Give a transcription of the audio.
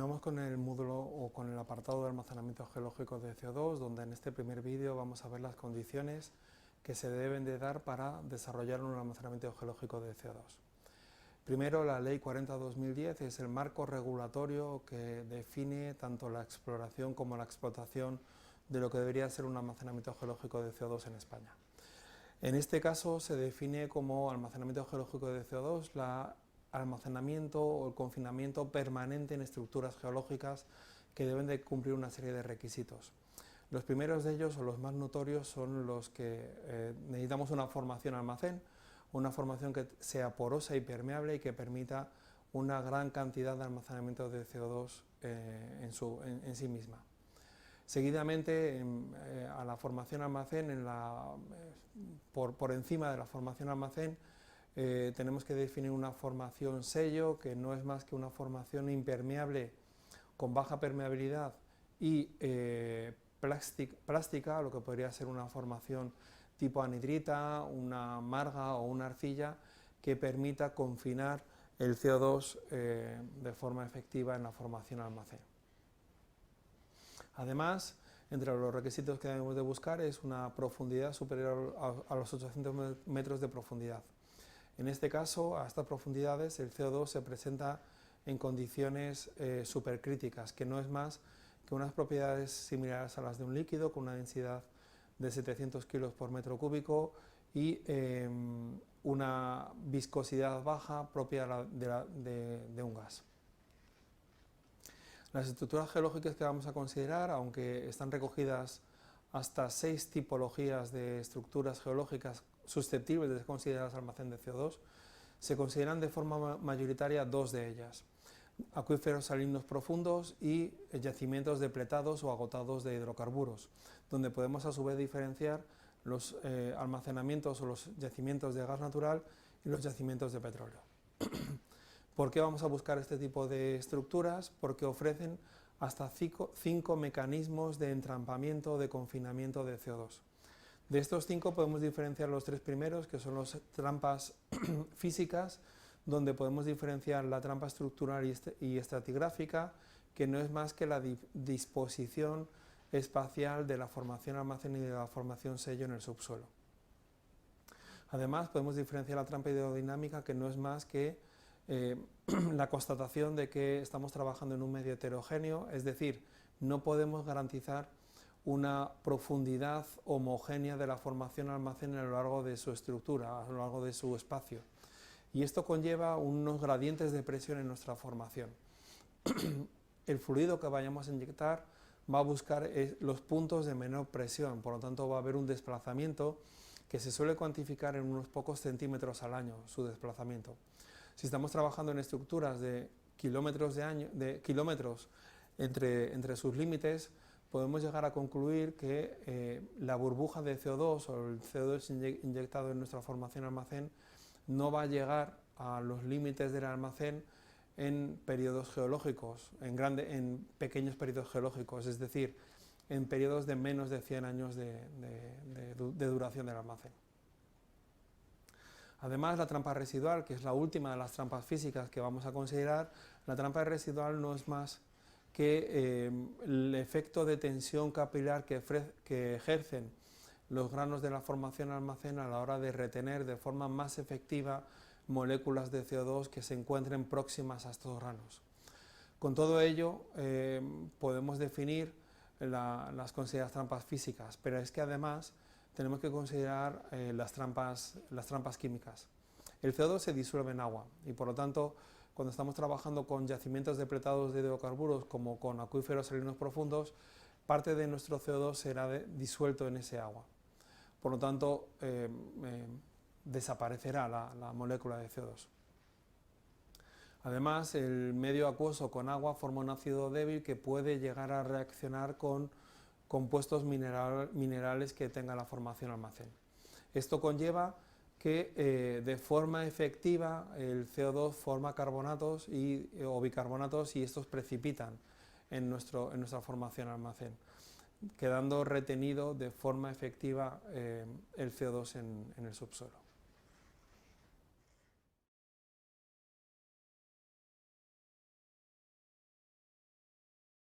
Continuamos con el módulo o con el apartado de almacenamiento geológico de CO2, donde en este primer vídeo vamos a ver las condiciones que se deben de dar para desarrollar un almacenamiento geológico de CO2. Primero, la Ley 40/2010 es el marco regulatorio que define tanto la exploración como la explotación de lo que debería ser un almacenamiento geológico de CO2 en España. En este caso se define como almacenamiento geológico de CO2 la almacenamiento o el confinamiento permanente en estructuras geológicas que deben de cumplir una serie de requisitos. Los primeros de ellos, o los más notorios, son los que necesitamos una formación almacén, una formación que sea porosa y permeable y que permita una gran cantidad de almacenamiento de CO2 en sí misma. Seguidamente, a la formación almacén, por encima de la formación almacén, tenemos que definir una formación sello, que no es más que una formación impermeable con baja permeabilidad y plástica, lo que podría ser una formación tipo anhidrita, una marga o una arcilla, que permita confinar el CO2 de forma efectiva en la formación almacén. Además, entre los requisitos que debemos de buscar es una profundidad superior a los 800 metros de profundidad. En este caso, a estas profundidades, el CO2 se presenta en condiciones supercríticas, que no es más que unas propiedades similares a las de un líquido, con una densidad de 700 kilos por metro cúbico y una viscosidad baja propia de un gas. Las estructuras geológicas que vamos a considerar, aunque están recogidas hasta 6 tipologías de estructuras geológicas susceptibles de ser consideradas almacén de CO2, se consideran de forma mayoritaria 2 de ellas: acuíferos salinos profundos y yacimientos depletados o agotados de hidrocarburos, donde podemos a su vez diferenciar los almacenamientos o los yacimientos de gas natural y los yacimientos de petróleo. ¿Por qué vamos a buscar este tipo de estructuras? Porque ofrecen hasta 5 mecanismos de entrampamiento o de confinamiento de CO2. De estos 5 podemos diferenciar los 3 primeros, que son las trampas físicas, donde podemos diferenciar la trampa estructural y estratigráfica, que no es más que la disposición espacial de la formación almacén y de la formación sello en el subsuelo. Además, podemos diferenciar la trampa hidrodinámica, que no es más que la constatación de que estamos trabajando en un medio heterogéneo, es decir, no podemos garantizar una profundidad homogénea de la formación almacén a lo largo de su estructura, a lo largo de su espacio. Y esto conlleva unos gradientes de presión en nuestra formación. El fluido que vayamos a inyectar va a buscar los puntos de menor presión, por lo tanto va a haber un desplazamiento que se suele cuantificar en unos pocos centímetros al año, su desplazamiento. Si estamos trabajando en estructuras de kilómetros entre sus límites, podemos llegar a concluir que la burbuja de CO2 o el CO2 inyectado en nuestra formación almacén no va a llegar a los límites del almacén en periodos geológicos, en pequeños periodos geológicos, es decir, en periodos de menos de 100 años de duración del almacén. Además, la trampa residual, que es la última de las trampas físicas que vamos a considerar, la trampa residual no es más que el efecto de tensión capilar que ejercen los granos de la formación almacén a la hora de retener de forma más efectiva moléculas de CO2 que se encuentren próximas a estos granos. Con todo ello, podemos definir las consideradas trampas físicas, pero es que además tenemos que considerar las trampas químicas. El CO2 se disuelve en agua y, por lo tanto, cuando estamos trabajando con yacimientos depletados de hidrocarburos como con acuíferos salinos profundos, parte de nuestro CO2 será disuelto en ese agua. Por lo tanto, desaparecerá la molécula de CO2. Además, el medio acuoso con agua forma un ácido débil que puede llegar a reaccionar con compuestos minerales que tenga la formación almacén. Esto conlleva que de forma efectiva el CO2 forma carbonatos o bicarbonatos y estos precipitan en nuestra formación almacén, quedando retenido de forma efectiva el CO2 en el subsuelo.